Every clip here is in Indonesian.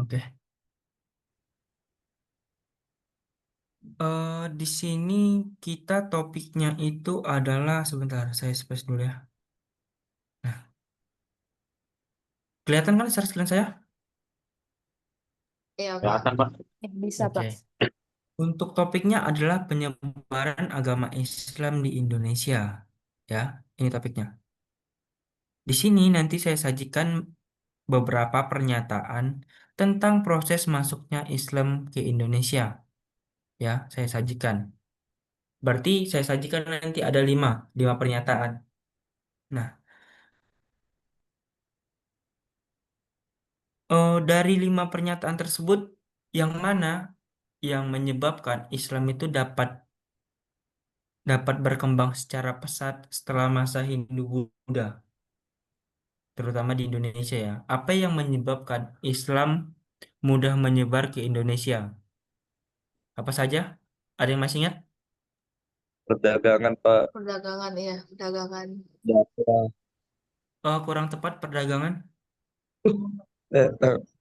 Oke. Di sini kita topiknya itu adalah sebentar, saya space dulu ya. Nah, kelihatan kan share screen saya? Iya, Pak. Kelihatan, Pak. Bisa, Pak. Oke. Untuk topiknya adalah penyebaran agama Islam di Indonesia. Ya, ini topiknya. Di sini nanti saya sajikan beberapa pernyataan tentang proses masuknya Islam ke Indonesia. Ya, saya sajikan. Berarti saya sajikan nanti ada lima pernyataan. Nah, dari lima pernyataan tersebut, yang mana yang menyebabkan Islam itu dapat dapat berkembang secara pesat setelah masa Hindu-Buddha, terutama di Indonesia ya. Apa yang menyebabkan Islam mudah menyebar ke Indonesia? Apa saja? Ada yang masih ingat? Perdagangan, Pak. Perdagangan, iya, perdagangan. Dakwah. Kurang tepat perdagangan.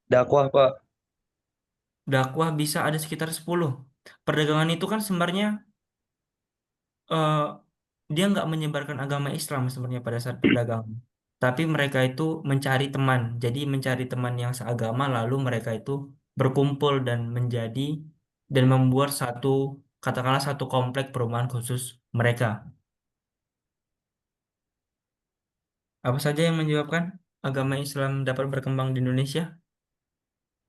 Dakwah, Pak. Dakwah bisa ada sekitar 10. Perdagangan itu kan sebenarnya eh, dia nggak menyebarkan agama Islam sebenarnya pada saat perdagangan. Tapi mereka itu mencari teman. Jadi mencari teman yang seagama lalu mereka itu berkumpul dan menjadi dan membuat satu katakanlah satu komplek perumahan khusus mereka. Apa saja yang menyebabkan agama Islam dapat berkembang di Indonesia?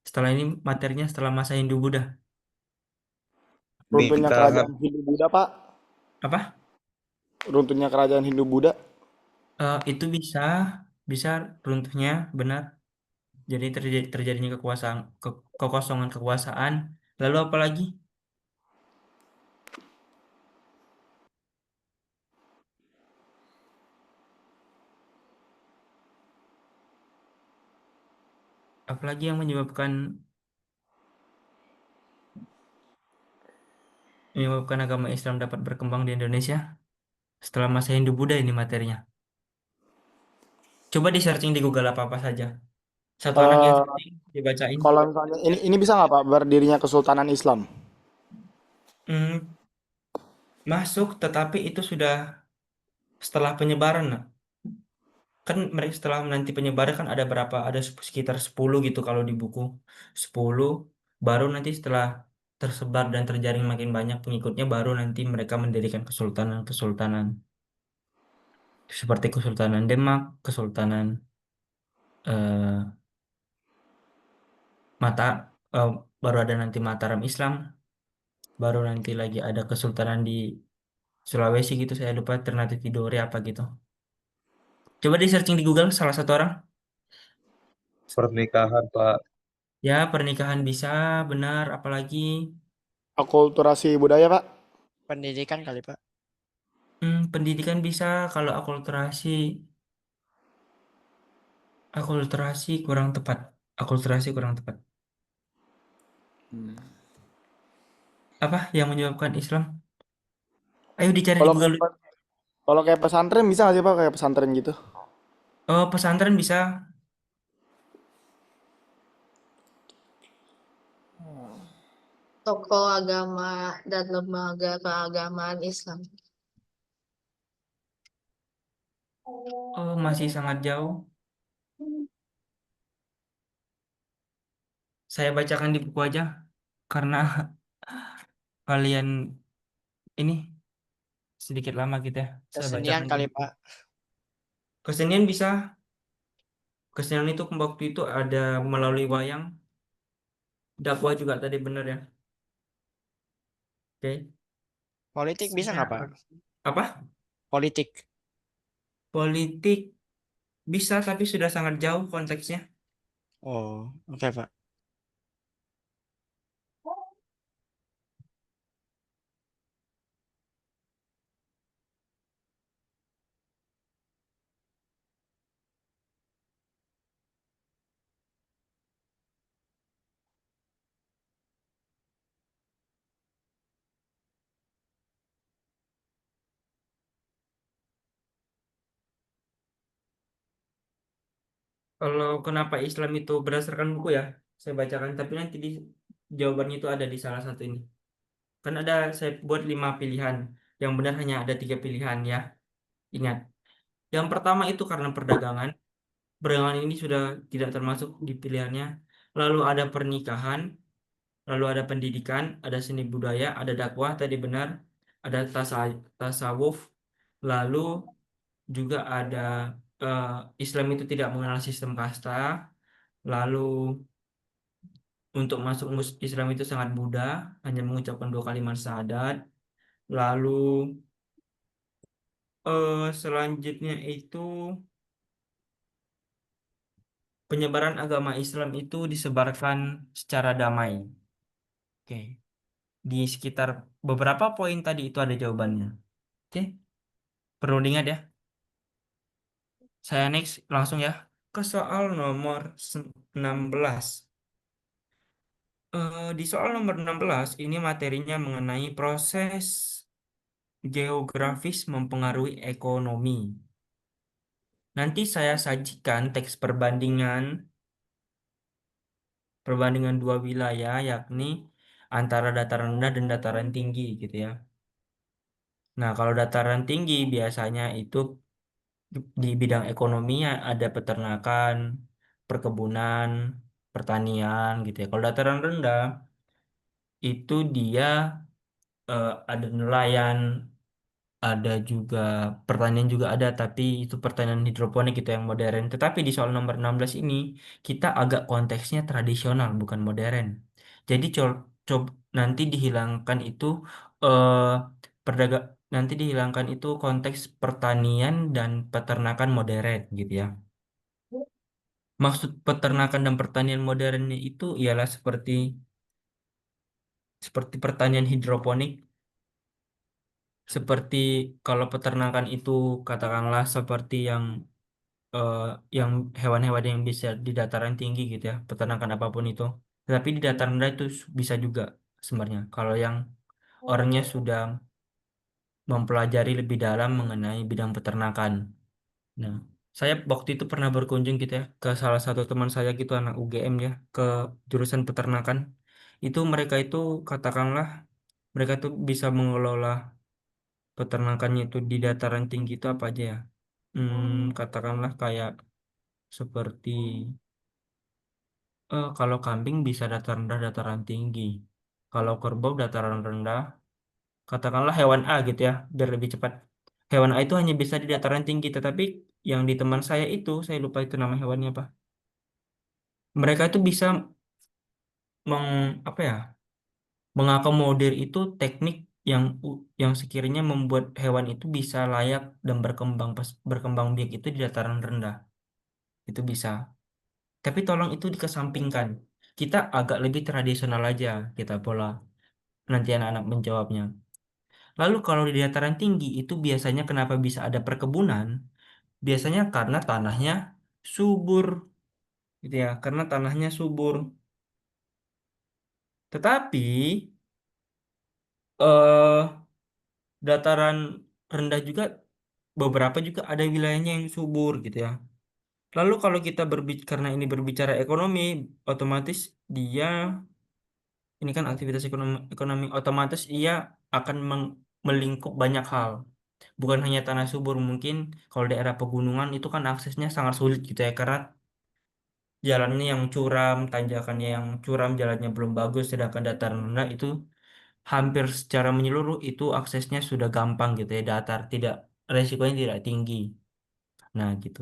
Setelah ini materinya setelah masa Hindu-Buddha. Runtuhnya Nikahan. kerajaan Hindu-Buddha, Pak. Apa? Runtuhnya kerajaan Hindu-Buddha. Itu bisa bisa runtuhnya benar. Jadi terjadinya kekosongan kekuasaan. Lalu apa lagi? Apalagi yang menyebabkan agama Islam dapat berkembang di Indonesia setelah masa Hindu-Buddha ini materinya. Coba di searching di Google apa-apa saja. Satu anak yang Eh, searching dibacain. Kalau misalnya ini bisa nggak Pak berdirinya Kesultanan Islam? Hmm, masuk, tetapi itu sudah setelah penyebaran. Nah. Kan mereka setelah nanti penyebaran kan ada berapa? Ada sekitar 10 gitu kalau di buku. 10 baru nanti setelah tersebar dan terjaring makin banyak pengikutnya baru nanti mereka mendirikan kesultanan-kesultanan seperti Kesultanan Demak, Kesultanan eh, Mata eh, baru ada nanti Mataram Islam, baru nanti lagi ada kesultanan di Sulawesi gitu saya lupa Ternate Tidore apa gitu. Coba di searching di Google salah satu orang. Pernikahan, Pak. Ya, pernikahan bisa, benar, apalagi Akulturasi budaya, Pak. Pendidikan kali, Pak. pendidikan bisa kalau akulturasi kurang tepat. Akulturasi kurang tepat. Apa yang menyebabkan Islam? Ayo dicari di Kalau Google. kayak kalau kayak pesantren bisa nggak sih Pak kayak pesantren gitu? Oh, pesantren bisa. Tokoh agama dan lembaga keagamaan Islam. Oh, masih sangat jauh. Saya bacakan di buku aja karena kalian ini sedikit lama gitu ya. Saya Kesenian bacakan di kali, buku. Pak. Kesenian bisa. Kesenian itu waktu itu ada melalui wayang, dakwah juga tadi benar ya. Oke. Politik bisa nggak, Pak? Apa? Politik. Politik bisa tapi sudah sangat jauh konteksnya. Oh, oke, Pak. Kalau kenapa Islam itu berdasarkan buku ya? saya bacakan, tapi nanti di jawabannya itu ada di salah satu ini. Kan ada saya buat 5 pilihan, yang benar hanya ada 3 pilihan ya. Ingat, yang pertama itu karena perdagangan. Perdagangan ini sudah tidak termasuk di pilihannya. Lalu ada pernikahan, lalu ada pendidikan, ada seni budaya, ada dakwah tadi benar, ada tasawuf, lalu juga ada eh, Islam itu tidak mengenal sistem kasta, lalu untuk masuk Islam itu sangat mudah, hanya mengucapkan 2 kalimat syahadat, lalu selanjutnya itu penyebaran agama Islam itu disebarkan secara damai. Oke, di sekitar beberapa poin tadi itu ada jawabannya. Oke, perlu diingat ya. Saya next langsung ya ke soal nomor 16. Di soal nomor 16 ini materinya mengenai proses geografis mempengaruhi ekonomi. Nanti saya sajikan teks perbandingan 2 wilayah, yakni antara dataran rendah dan dataran tinggi gitu ya. Nah, kalau dataran tinggi biasanya itu di bidang ekonominya ada peternakan, perkebunan, pertanian gitu ya. Kalau dataran rendah itu dia ada nelayan, ada juga pertanian juga ada, tapi itu pertanian hidroponik gitu yang modern. Tetapi di soal nomor 16 ini kita agak konteksnya tradisional bukan modern. Jadi nanti dihilangkan itu eh perdaga nanti dihilangkan itu konteks pertanian dan peternakan modern gitu ya. Maksud peternakan dan pertanian modernnya itu ialah seperti pertanian hidroponik, seperti kalau peternakan itu katakanlah seperti eh, yang hewan-hewan yang bisa di dataran tinggi gitu ya, peternakan apapun itu. Tapi di dataran rendah itu bisa juga sebenarnya. Kalau yang orangnya sudah mempelajari lebih dalam mengenai bidang peternakan. Nah, saya waktu itu pernah berkunjung gitu ya ke salah satu teman saya gitu anak UGM ya ke jurusan peternakan. Itu mereka itu katakanlah mereka tuh bisa mengelola peternakannya itu di dataran tinggi itu apa aja ya? Katakanlah kayak seperti kalau kambing bisa dataran rendah, dataran tinggi. Kalau kerbau dataran rendah, katakanlah hewan A gitu ya, biar lebih cepat. Hewan A itu hanya bisa di dataran tinggi, tetapi yang di teman saya itu, saya lupa itu nama hewannya apa. Mereka itu bisa apa ya, mengakomodir itu teknik yang sekiranya membuat hewan itu bisa layak dan berkembang biak itu di dataran rendah. Itu bisa. Tapi tolong itu dikesampingkan. Kita agak lebih tradisional aja kita pola nanti anak-anak menjawabnya. Lalu kalau di dataran tinggi itu biasanya kenapa bisa ada perkebunan? Biasanya karena tanahnya subur, gitu ya. Karena tanahnya subur. Tetapi eh dataran rendah juga beberapa juga ada wilayahnya yang subur, gitu ya. Lalu kalau kita karena ini berbicara ekonomi, otomatis dia ini kan aktivitas ekonomi otomatis ia akan melingkup banyak hal. Bukan hanya tanah subur, mungkin kalau daerah pegunungan itu kan aksesnya sangat sulit gitu ya karena jalannya yang curam, tanjakannya yang curam, jalannya belum bagus, sedangkan dataran rendah itu hampir secara menyeluruh itu aksesnya sudah gampang gitu ya, datar, tidak resikonya tidak tinggi. Nah, gitu.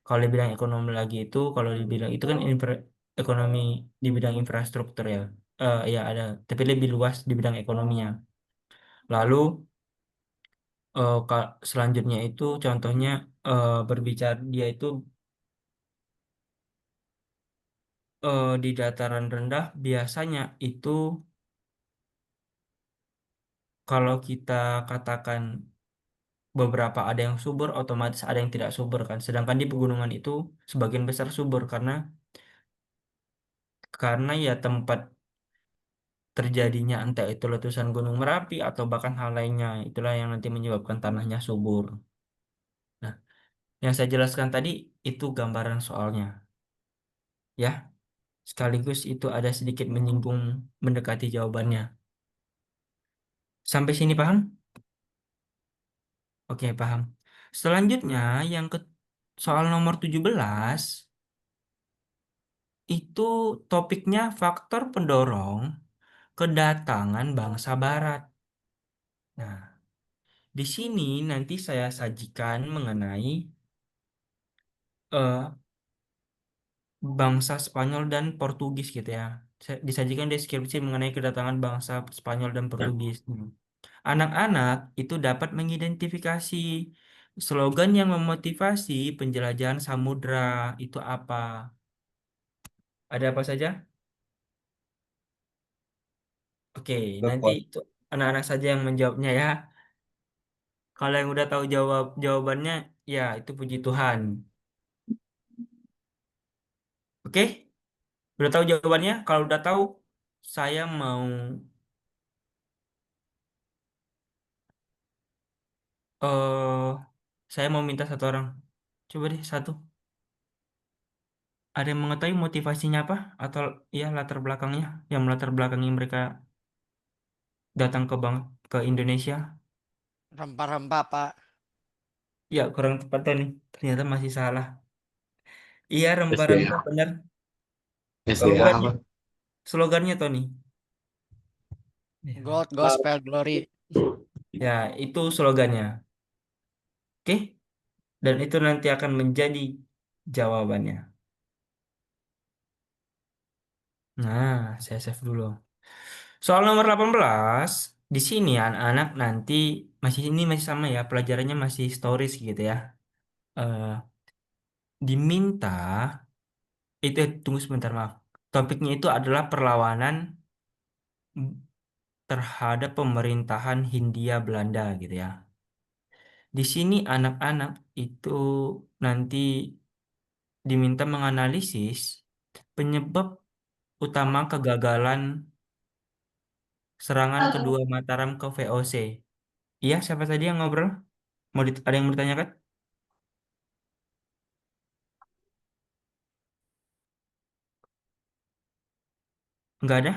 Kalau di bidang ekonomi lagi itu, kalau di bidang itu kan ekonomi di bidang infrastruktur ya. Ya ada, tapi lebih luas di bidang ekonominya. Lalu selanjutnya itu contohnya berbicara dia itu di dataran rendah biasanya itu kalau kita katakan beberapa ada yang subur otomatis ada yang tidak subur kan. Sedangkan di pegunungan itu sebagian besar subur karena ya tempat terjadinya entah itu letusan Gunung Merapi atau bahkan hal lainnya itulah yang nanti menyebabkan tanahnya subur. Nah, yang saya jelaskan tadi itu gambaran soalnya. Ya, Sekaligus itu ada sedikit menyinggung mendekati jawabannya. Sampai sini paham? Oke, paham. Selanjutnya yang ke soal nomor 17 itu topiknya faktor pendorong kedatangan bangsa Barat. Nah, di sini nanti saya sajikan mengenai eh, bangsa Spanyol dan Portugis gitu ya. Disajikan deskripsi mengenai kedatangan bangsa Spanyol dan Portugis. Anak-anak itu dapat mengidentifikasi slogan yang memotivasi penjelajahan samudra itu apa. Ada apa saja? Oke, nanti Pak. itu anak-anak saja yang menjawabnya ya. Kalau yang udah tahu jawabannya, ya itu puji Tuhan. Oke, udah tahu jawabannya? Kalau udah tahu, saya mau eh saya mau minta satu orang. Coba deh satu. Ada yang mengetahui motivasinya apa atau ya latar belakangnya yang melatar belakangi mereka datang ke Indonesia? Rempah-rempah, Pak. Ya, kurang tepat Tony. Ternyata masih salah. Iya, rempah-rempah SDA, benar. SDA Slogannya, apa? slogannya Tony. Ya, Gold, gospel, glory. ya, itu slogannya. Oke, dan itu nanti akan menjadi jawabannya. Nah, saya save dulu. Soal nomor 18, di sini anak-anak nanti masih sama ya, pelajarannya masih stories gitu ya. Eh, diminta tunggu sebentar maaf. Topiknya itu adalah perlawanan terhadap pemerintahan Hindia Belanda gitu ya. Di sini anak-anak itu nanti diminta menganalisis penyebab utama kegagalan serangan kedua Mataram ke VOC. Iya, siapa tadi yang ngobrol? Ada yang mau ditanyakan? Enggak ada?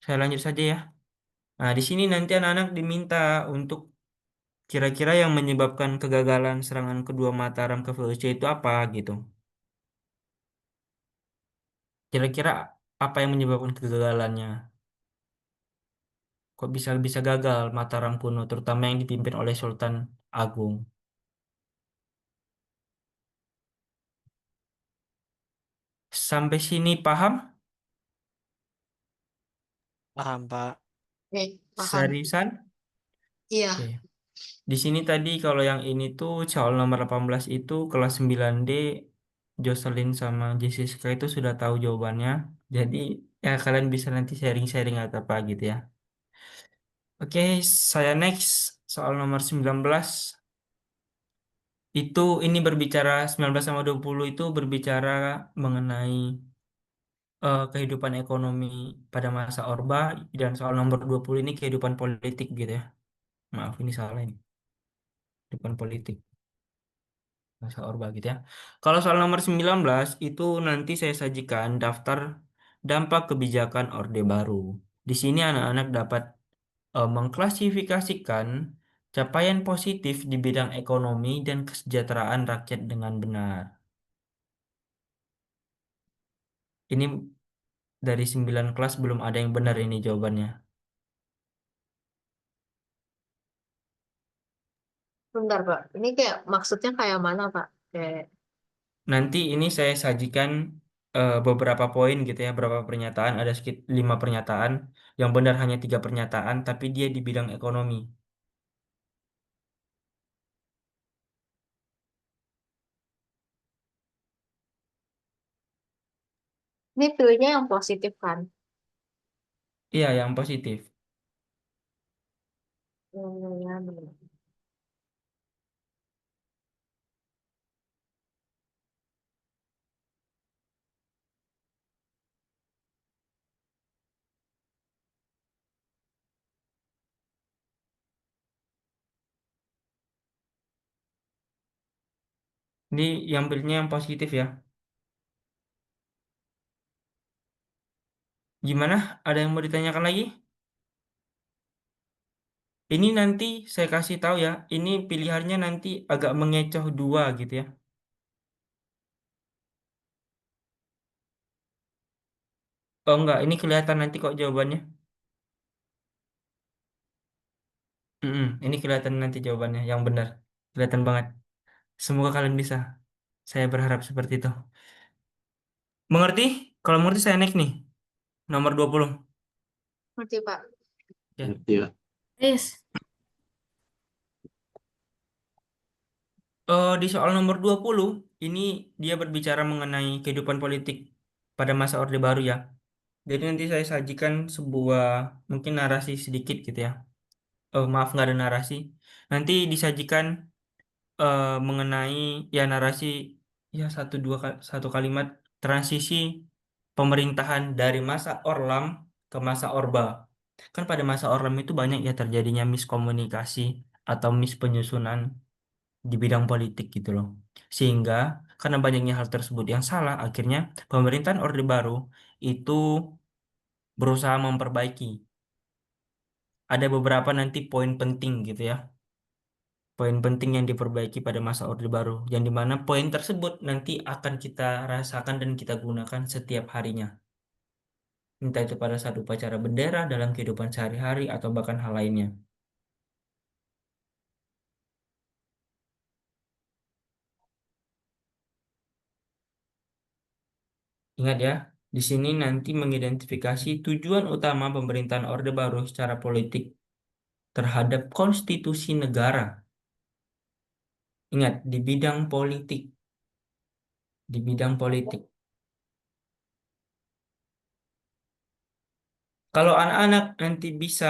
Saya lanjut saja ya. Nah, di sini nanti anak-anak diminta untuk kira-kira yang menyebabkan kegagalan serangan kedua Mataram ke VOC itu apa gitu. Kira-kira apa yang menyebabkan kegagalannya? Kok bisa bisa gagal Mataram kuno, terutama yang dipimpin oleh Sultan Agung. Sampai sini paham? Paham, Pak. Oke, paham. Seriusan? Oke. Iya, Di sini tadi kalau yang ini tuh soal nomor 18 itu kelas 9D Jocelyn sama Jessica itu sudah tahu jawabannya. Jadi ya kalian bisa nanti sharing-sharing atau apa gitu ya. Oke, saya next soal nomor 19 itu ini berbicara 19 sama 20 itu berbicara mengenai kehidupan ekonomi pada masa Orba dan soal nomor 20 ini kehidupan politik gitu ya. Maaf ini salah ini. Kehidupan politik masa Orba gitu ya. Kalau soal nomor 19 itu nanti saya sajikan daftar dampak kebijakan Orde Baru. Di sini anak-anak dapat mengklasifikasikan capaian positif di bidang ekonomi dan kesejahteraan rakyat dengan benar. Ini dari 9 kelas belum ada yang benar ini jawabannya. bentar Pak. Ini kayak maksudnya kayak mana Pak? Kayak Nanti ini saya sajikan beberapa poin gitu ya, beberapa pernyataan. Ada sekitar 5 pernyataan. Yang benar hanya 3 pernyataan, tapi dia di bidang ekonomi. ini pilihnya yang positif kan? Iya, yang positif. Ya, benar. Ini yang pilihnya yang positif ya. Gimana? Ada yang mau ditanyakan lagi? Ini nanti saya kasih tahu ya. Ini pilihannya nanti agak mengecoh dua gitu ya. Oh enggak, ini kelihatan nanti kok jawabannya. Ini kelihatan nanti jawabannya yang benar. Kelihatan banget. Semoga kalian bisa. Saya berharap seperti itu. Mengerti? Kalau mengerti saya naik nih. Nomor 20. Ngerti, Pak. Ya. Iya. Yes. Di soal nomor 20, ini dia berbicara mengenai kehidupan politik pada masa Orde Baru ya. Jadi nanti saya sajikan sebuah mungkin narasi sedikit gitu ya. Maaf nggak ada narasi. Nanti disajikan mengenai ya narasi ya satu kalimat transisi pemerintahan dari masa Orlam ke masa Orba. Kan pada masa Orlam itu banyak ya terjadinya miskomunikasi atau mispenyusunan di bidang politik gitu loh. Sehingga karena banyaknya hal tersebut yang salah, akhirnya pemerintahan Orde Baru itu berusaha memperbaiki. Ada beberapa nanti poin penting gitu ya. Poin penting yang diperbaiki pada masa Orde Baru. Yang dimana poin tersebut nanti akan kita rasakan dan kita gunakan setiap harinya. Entah itu pada saat upacara bendera, dalam kehidupan sehari-hari, atau bahkan hal lainnya. Ingat ya, di sini nanti mengidentifikasi tujuan utama pemerintahan Orde Baru secara politik terhadap konstitusi negara. Ingat, di bidang politik. Di bidang politik. Kalau anak-anak nanti bisa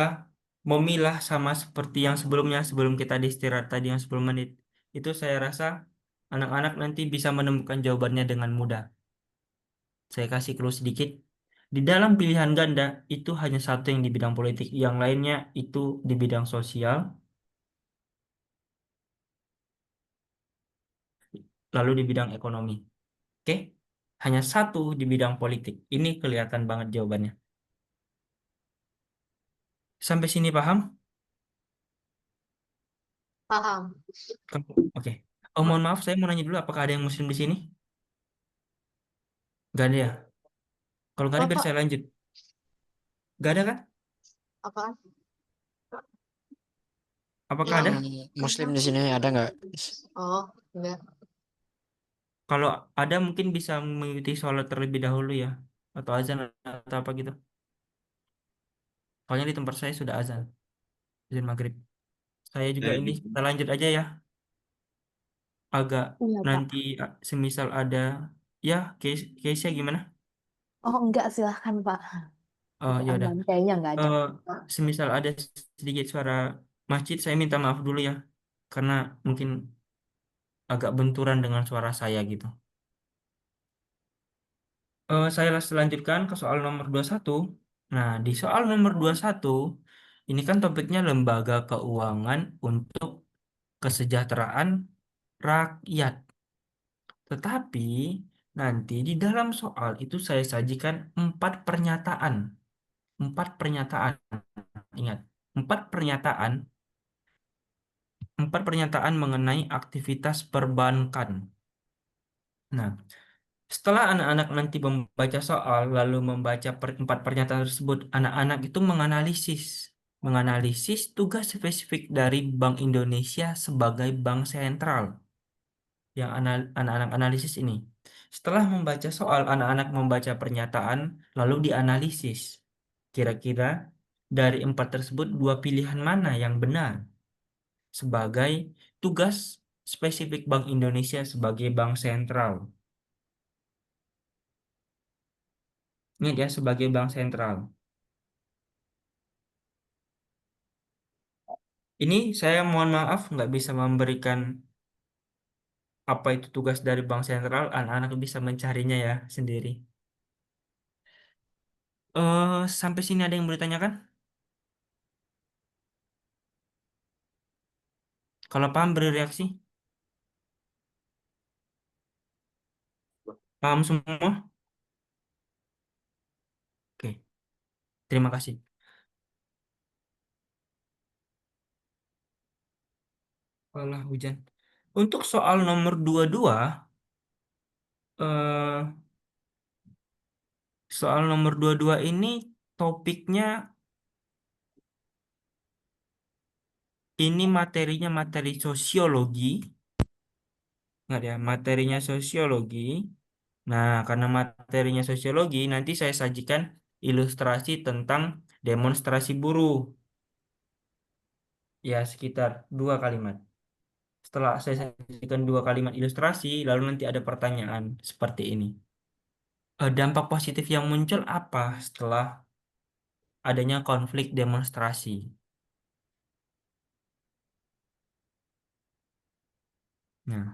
memilah sama seperti yang sebelumnya, sebelum kita di istirahat tadi yang 10 menit, itu saya rasa anak-anak nanti bisa menemukan jawabannya dengan mudah. Saya kasih clue sedikit. Di dalam pilihan ganda, itu hanya satu yang di bidang politik. Yang lainnya itu di bidang sosial, lalu di bidang ekonomi. Oke? Hanya satu di bidang politik. Ini kelihatan banget jawabannya. Sampai sini paham? Paham. Oke. Oh, mohon maaf, saya mau nanya dulu, apakah ada yang muslim di sini? Gak ada ya? Kalau nggak ada, biar Bapak, saya lanjut. Gak ada kan? apaan? Apakah Yang ada? Muslim di sini ada nggak? oh, enggak. Kalau ada, mungkin bisa mengikuti sholat terlebih dahulu ya. Atau azan atau apa gitu. Soalnya di tempat saya sudah azan. Azan maghrib. Saya juga ini, kita lanjut aja ya. Agak Iya, Pak. nanti semisal ada, ya, case-nya gimana? Oh, enggak, silahkan, Pak. Oh, Itu ya udah. aman. Kayaknya enggak ada. Eh, Semisal ada sedikit suara masjid, saya minta maaf dulu ya. Karena mungkin agak benturan dengan suara saya gitu. Saya lanjutkan ke soal nomor 21. Nah, di soal nomor 21, ini kan topiknya lembaga keuangan untuk kesejahteraan rakyat. Tetapi nanti di dalam soal itu saya sajikan 4 pernyataan. 4 pernyataan. Ingat, 4 pernyataan. 4 pernyataan mengenai aktivitas perbankan. Nah, setelah anak-anak nanti membaca soal, lalu membaca 4 pernyataan tersebut, anak-anak itu menganalisis tugas spesifik dari Bank Indonesia sebagai bank sentral. Yang anak-anak analisis ini. Setelah membaca soal, anak-anak membaca pernyataan, lalu dianalisis. Kira-kira dari 4 tersebut, 2 pilihan mana yang benar sebagai tugas spesifik Bank Indonesia sebagai bank sentral. Ini dia sebagai bank sentral. Ini saya mohon maaf nggak bisa memberikan apa itu tugas dari bank sentral. Anak-anak bisa mencarinya ya sendiri. Sampai sini ada yang mau ditanyakan? Kalau paham beri reaksi. Paham semua? Oke. Terima kasih. Walah hujan. Untuk soal nomor 22, eh, soal nomor 22 ini topiknya, ini materinya materi sosiologi. Nggak ya, materinya sosiologi. Nah, karena materinya sosiologi, nanti saya sajikan ilustrasi tentang demonstrasi buruh. Ya, sekitar 2 kalimat. Setelah saya sajikan 2 kalimat ilustrasi, lalu nanti ada pertanyaan seperti ini. Dampak positif yang muncul apa setelah adanya konflik demonstrasi? Nah,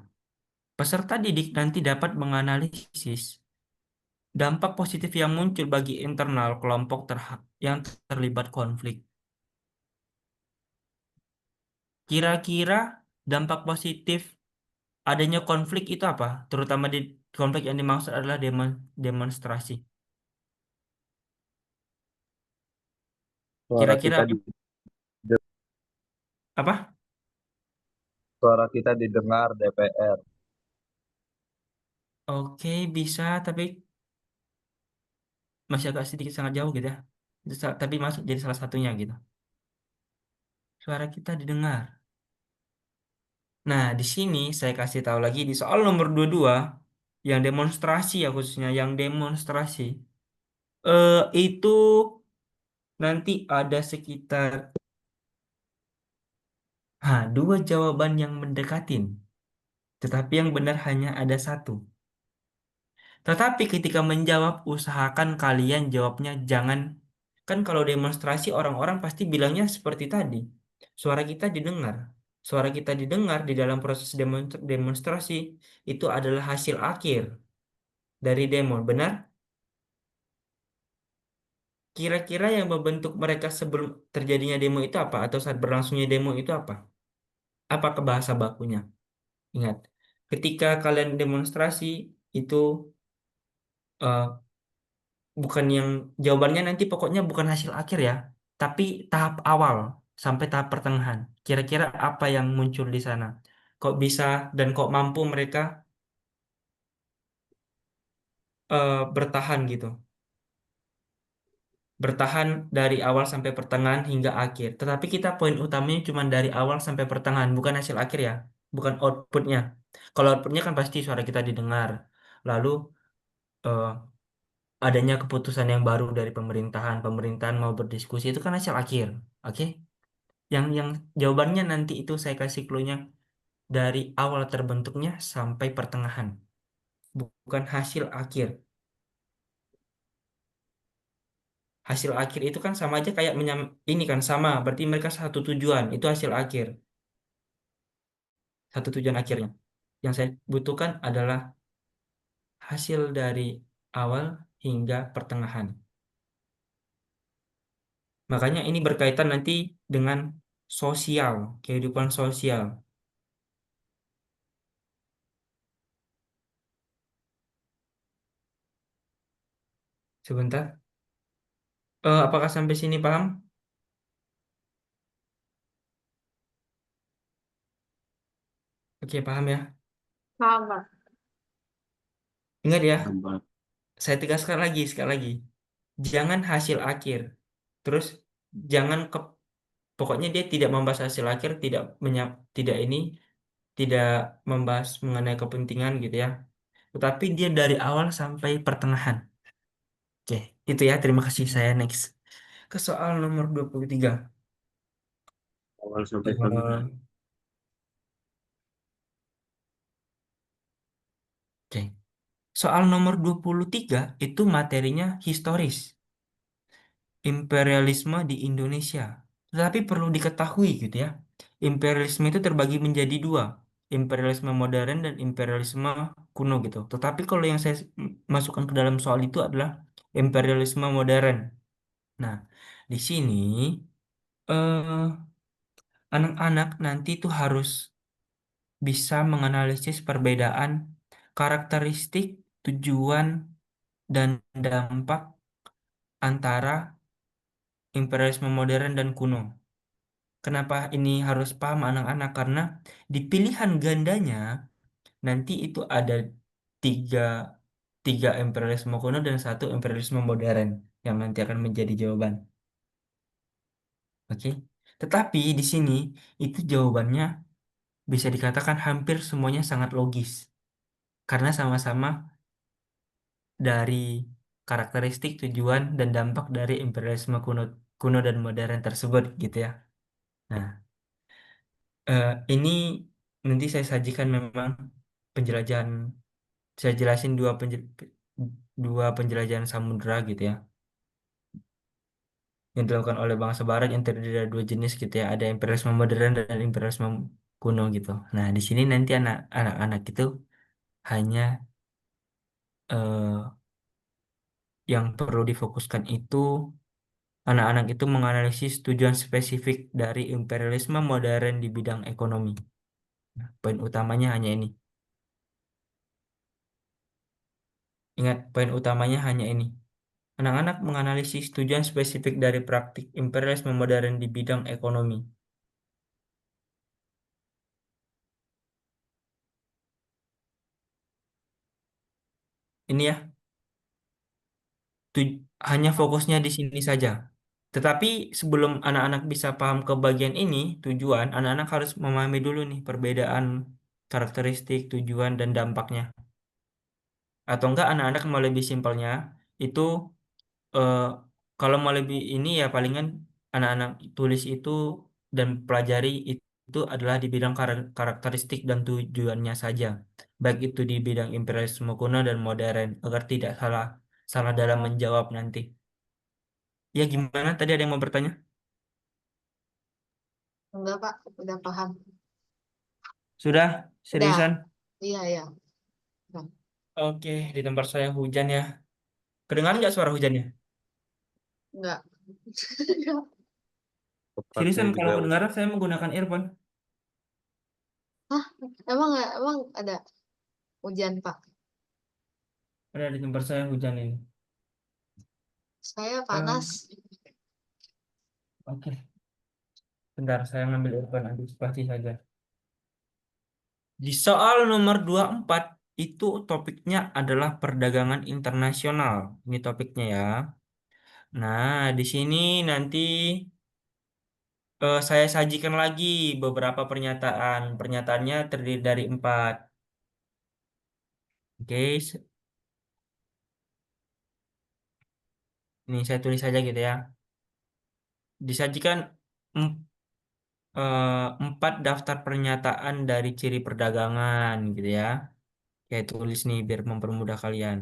peserta didik nanti dapat menganalisis dampak positif yang muncul bagi internal kelompok yang terlibat konflik. Kira-kira dampak positif adanya konflik itu apa? Terutama di konflik yang dimaksud adalah demonstrasi. Suara Kira-kira kita apa? suara kita didengar DPR. Oke, bisa, tapi masih agak sedikit sangat jauh gitu ya. Tapi masuk jadi salah satunya gitu. Suara kita didengar. Nah, di sini saya kasih tahu lagi di soal nomor 22 yang demonstrasi ya, khususnya yang demonstrasi. Itu nanti ada sekitar 2 jawaban yang mendekatin. Tetapi yang benar hanya ada satu. Tetapi ketika menjawab, usahakan kalian jawabnya jangan. Kan kalau demonstrasi orang-orang pasti bilangnya seperti tadi. Suara kita didengar. Suara kita didengar di dalam proses demonstrasi itu adalah hasil akhir dari demo. Benar? Kira-kira yang membentuk mereka sebelum terjadinya demo itu apa? Atau saat berlangsungnya demo itu apa? Apa ke bahasa bakunya? Ingat, ketika kalian demonstrasi itu eh, bukan yang jawabannya nanti pokoknya bukan hasil akhir ya, tapi tahap awal sampai tahap pertengahan. Kira-kira apa yang muncul di sana? Kok bisa dan kok mampu mereka bertahan gitu? Bertahan dari awal sampai pertengahan hingga akhir. Tetapi kita poin utamanya cuma dari awal sampai pertengahan, bukan hasil akhir ya, bukan outputnya. Kalau outputnya kan pasti suara kita didengar. Lalu eh, adanya keputusan yang baru dari pemerintahan mau berdiskusi itu kan hasil akhir. Oke? Yang jawabannya nanti itu saya kasih clue-nya dari awal terbentuknya sampai pertengahan, bukan hasil akhir. Hasil akhir itu kan sama aja kayak ini kan sama, berarti mereka satu tujuan, itu hasil akhir, satu tujuan akhirnya. Yang saya butuhkan adalah hasil dari awal hingga pertengahan. Makanya ini berkaitan nanti dengan sosial, kehidupan sosial. Sebentar. Apakah sampai sini paham? Oke, paham ya. Paham, Pak. Ingat ya, Paham, Pak. saya tegaskan lagi, sekali lagi. Jangan hasil akhir. Terus jangan pokoknya dia tidak membahas hasil akhir, tidak ini, tidak membahas mengenai kepentingan gitu ya. Tetapi dia dari awal sampai pertengahan. Oke, itu ya. Terima kasih, saya next. Ke soal nomor 23. Awal sampai tengah. Eh, Oke. Soal nomor 23 itu materinya historis. Imperialisme di Indonesia. Tetapi perlu diketahui gitu ya. Imperialisme itu terbagi menjadi dua. Imperialisme modern dan imperialisme kuno gitu. Tetapi kalau yang saya masukkan ke dalam soal itu adalah imperialisme modern. Nah, di sini eh, anak-anak nanti itu harus bisa menganalisis perbedaan karakteristik, tujuan, dan dampak antara imperialisme modern dan kuno. Kenapa ini harus paham anak-anak? Karena di pilihan gandanya nanti itu ada tiga, tiga imperialisme kuno dan satu imperialisme modern yang nanti akan menjadi jawaban. Oke. Tetapi di sini itu jawabannya bisa dikatakan hampir semuanya sangat logis. Karena sama-sama dari karakteristik, tujuan, dan dampak dari imperialisme kuno, kuno dan modern tersebut gitu ya. Nah, ini nanti saya sajikan memang penjelajahan, saya jelasin dua penjelajahan samudra gitu ya, yang dilakukan oleh bangsa Barat yang terdiri dari dua jenis gitu ya, ada imperialisme modern dan imperialisme kuno gitu. Nah, di sini nanti anak-anak itu hanya eh, yang perlu difokuskan itu anak-anak itu menganalisis tujuan spesifik dari imperialisme modern di bidang ekonomi. Nah, poin utamanya hanya ini. Ingat, poin utamanya hanya ini. Anak-anak menganalisis tujuan spesifik dari praktik imperialisme modern di bidang ekonomi. Ini ya, hanya fokusnya di sini saja. Tetapi sebelum anak-anak bisa paham ke bagian ini, tujuan, anak-anak harus memahami dulu nih perbedaan karakteristik, tujuan, dan dampaknya. Atau enggak anak-anak mau lebih simpelnya, itu eh, kalau mau lebih ini ya palingan anak-anak tulis itu dan pelajari itu adalah di bidang karakteristik dan tujuannya saja. Baik itu di bidang imperialisme kuno dan modern, agar tidak salah salah dalam menjawab nanti. Ya gimana? Tadi ada yang mau bertanya? Enggak, Pak. Udah paham. Sudah? Udah. Seriusan? Iya, iya. Oke, di tempat saya hujan ya. Kedengaran nggak suara hujannya? Enggak. Tepatnya Seriusan, kalau juga kedengaran saya menggunakan earphone. Hah? Emang ada hujan, Pak? Ada di tempat saya hujan ini. Saya Eh, panas. Oke, bentar saya ngambil earphone antisipasi saja. Di soal nomor 24 itu topiknya adalah perdagangan internasional. Ini topiknya ya. Nah, di sini nanti saya sajikan lagi beberapa pernyataan. Pernyataannya terdiri dari 4. Oke, ini saya tulis saja gitu ya. Disajikan em- 4 daftar pernyataan dari ciri perdagangan gitu ya. Saya tulis nih biar mempermudah kalian.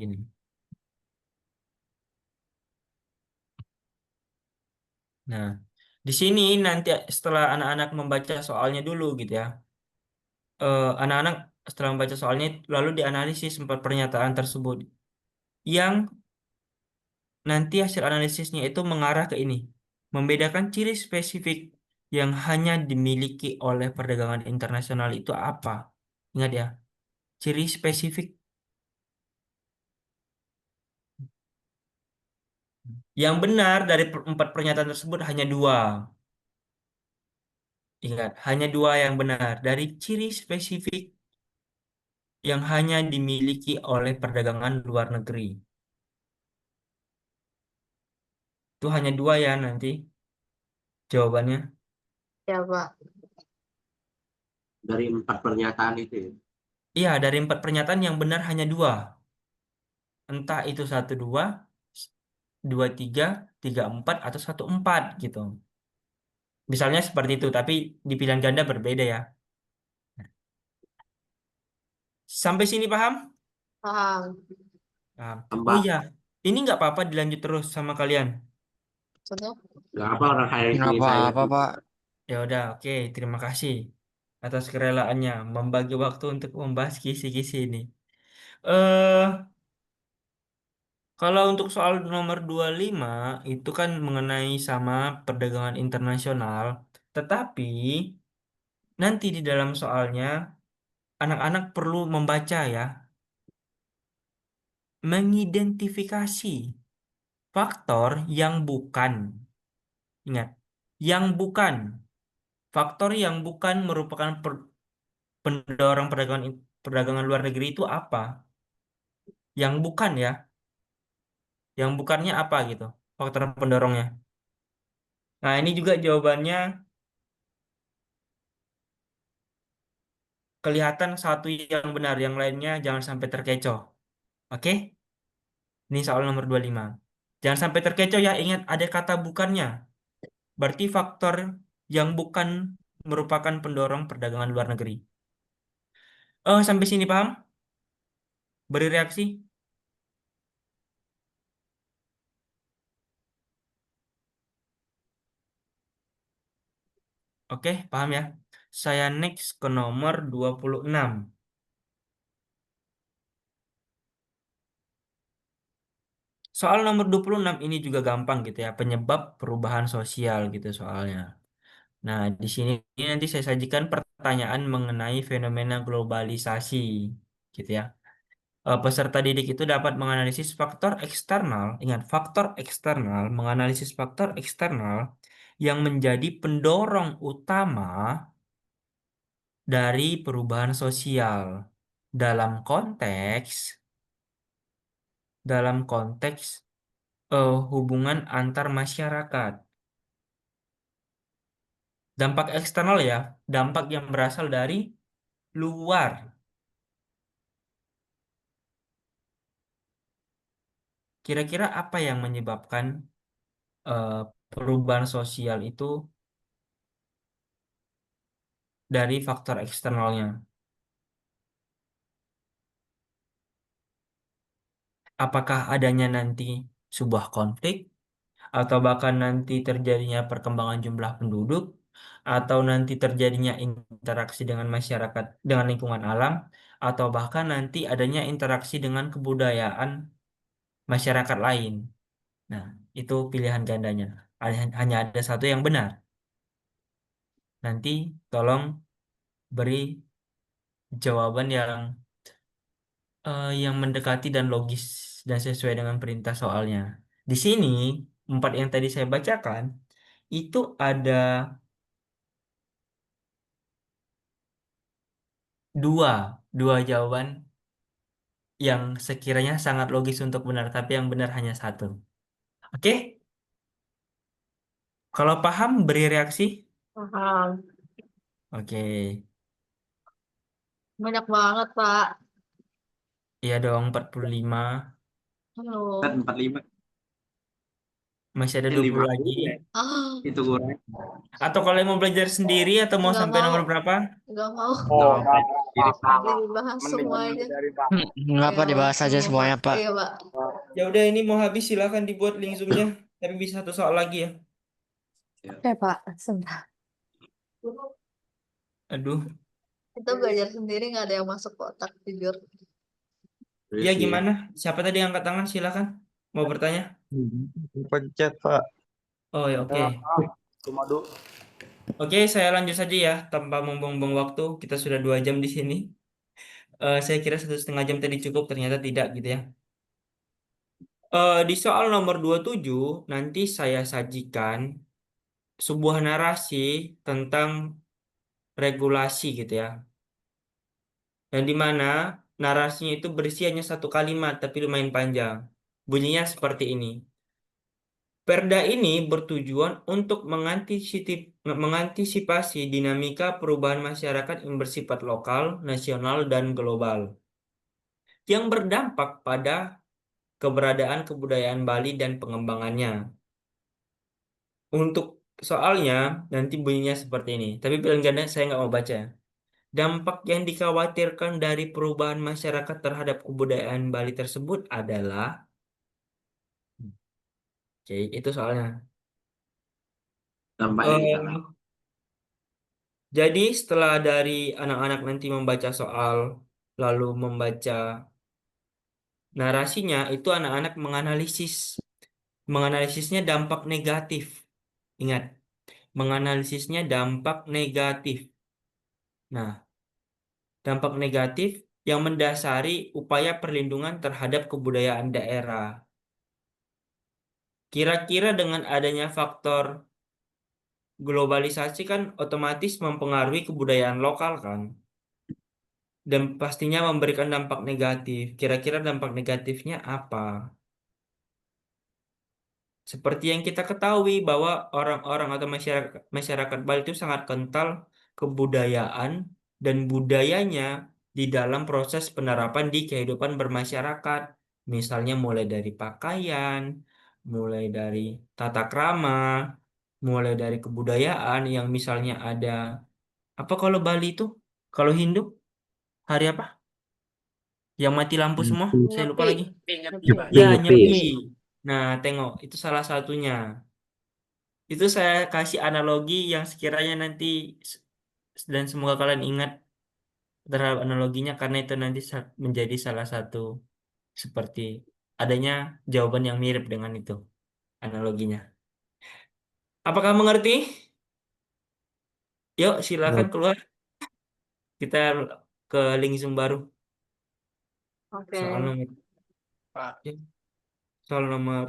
Gini. Nah, di sini nanti setelah anak-anak membaca soalnya dulu gitu ya. Anak-anak setelah membaca soalnya lalu dianalisis 4 pernyataan tersebut. Yang nanti hasil analisisnya itu mengarah ke ini. Membedakan ciri spesifik yang hanya dimiliki oleh perdagangan internasional itu apa? Ingat ya, ciri spesifik. Yang benar dari 4 pernyataan tersebut hanya 2. Ingat, hanya 2 yang benar. Dari ciri spesifik yang hanya dimiliki oleh perdagangan luar negeri. Itu hanya 2 ya nanti jawabannya. Ya, Pak. Dari 4 pernyataan itu ya. Iya, dari 4 pernyataan yang benar hanya 2. Entah itu 1, 2, 2, 3, 3, 4, atau 1, 4 gitu. Misalnya seperti itu, tapi di pilihan ganda berbeda ya. Sampai sini paham? Paham. Paham. Oh Mbak, iya, ini nggak apa-apa dilanjut terus sama kalian. Maksudnya? nggak apa orang saya Nggak pilih saya apa-apa, juga. Pak. Ya udah, oke. Terima kasih atas kerelaannya membagi waktu untuk membahas kisi-kisi ini. Eh, Kalau untuk soal nomor 25 itu kan mengenai sama perdagangan internasional, tetapi nanti di dalam soalnya anak-anak perlu membaca ya, mengidentifikasi faktor yang bukan. Ingat, yang bukan. Faktor yang bukan merupakan pendorong perdagangan luar negeri itu apa? Yang bukan ya. Yang bukannya apa gitu? Faktor pendorongnya. Nah, ini juga jawabannya kelihatan satu yang benar, yang lainnya jangan sampai terkecoh. Oke? Ini soal nomor 25. Jangan sampai terkecoh ya, ingat ada kata bukannya. Berarti faktor yang bukan merupakan pendorong perdagangan luar negeri. Oh, sampai sini paham? Beri reaksi? Oke, paham ya? Saya next ke nomor 26. Soal nomor 26 ini juga gampang gitu ya, penyebab perubahan sosial gitu soalnya. Nah, di sini nanti saya sajikan pertanyaan mengenai fenomena globalisasi gitu ya. Peserta didik itu dapat menganalisis faktor eksternal, ingat faktor eksternal, menganalisis faktor eksternal yang menjadi pendorong utama dari perubahan sosial dalam konteks hubungan antar masyarakat. Dampak eksternal ya, dampak yang berasal dari luar. Kira-kira apa yang menyebabkan eh, perubahan sosial itu dari faktor eksternalnya? Apakah adanya nanti sebuah konflik, atau bahkan nanti terjadinya perkembangan jumlah penduduk, atau nanti terjadinya interaksi dengan masyarakat, dengan lingkungan alam, atau bahkan nanti adanya interaksi dengan kebudayaan masyarakat lain. Nah, itu pilihan gandanya. Hanya ada satu yang benar. Nanti tolong beri jawaban yang mendekati dan logis dan sesuai dengan perintah soalnya. Di sini, empat yang tadi saya bacakan, itu ada dua, dua jawaban yang sekiranya sangat logis untuk benar, tapi yang benar hanya satu. Oke? Kalau paham, beri reaksi. Paham. Oke. Banyak banget, Pak. Iya dong, 45. Halo. Kan 45. Masih ada Yang 20 50 lagi. ya. Ah, Itu kurang. Atau kalau mau belajar sendiri atau mau nggak sampai mau. nomor berapa? Nggak mau. Oh, Nggak apa-apa. Jadi sama. Dibahas mending semuanya. dari Pak. Nggak apa Ya, dibahas aja semua, semuanya, Pak. Pak. Iya, Pak. Ya udah ini mau habis silakan dibuat link Zoom-nya. Tapi bisa satu soal lagi ya. Oke, Pak. Sebentar. Aduh. Kita belajar sendiri nggak ada yang masuk kotak, jujur. Ya gimana? Siapa tadi yang angkat tangan? Silakan. Mau bertanya? Pencet, Pak. Oh ya oke. Cuma do. Oke, saya lanjut saja ya tanpa membuang-buang waktu. Kita sudah 2 jam di sini. Saya kira 1,5 jam tadi cukup, ternyata tidak gitu ya. Di soal nomor 27 nanti saya sajikan sebuah narasi tentang regulasi gitu ya. Yang dimana narasinya itu berisi hanya satu kalimat tapi lumayan panjang. Bunyinya seperti ini. Perda ini bertujuan untuk mengantisipasi dinamika perubahan masyarakat yang bersifat lokal, nasional, dan global, yang berdampak pada keberadaan kebudayaan Bali dan pengembangannya. Untuk soalnya nanti bunyinya seperti ini, tapi pilihan ganda saya nggak mau baca. Dampak yang dikhawatirkan dari perubahan masyarakat terhadap kebudayaan Bali tersebut adalah, oke, itu soalnya. Dampaknya di sana. Eh, jadi setelah dari anak-anak nanti membaca soal, lalu membaca narasinya, itu anak-anak menganalisisnya dampak negatif. Ingat, menganalisisnya dampak negatif. Nah, dampak negatif yang mendasari upaya perlindungan terhadap kebudayaan daerah. Kira-kira dengan adanya faktor globalisasi kan otomatis mempengaruhi kebudayaan lokal kan, dan pastinya memberikan dampak negatif. Kira-kira dampak negatifnya apa? Seperti yang kita ketahui bahwa orang-orang atau masyarakat masyarakat Bali itu sangat kental kebudayaan dan budayanya di dalam proses penerapan di kehidupan bermasyarakat. Misalnya mulai dari pakaian, mulai dari tata krama, mulai dari kebudayaan yang misalnya ada apa kalau Bali itu, kalau Hindu hari apa? Yang mati lampu semua? Saya lupa Nyepi. lagi. Nyepi. Ya, Nyepi. Nyepi. Nah, tengok itu salah satunya. Itu saya kasih analogi yang sekiranya nanti s- dan semoga kalian ingat terhadap analoginya karena itu nanti menjadi salah satu seperti adanya jawaban yang mirip dengan itu analoginya. Apakah mengerti? Yuk, silakan keluar. Kita ke link Zoom baru Oke. soal nomor soal nomor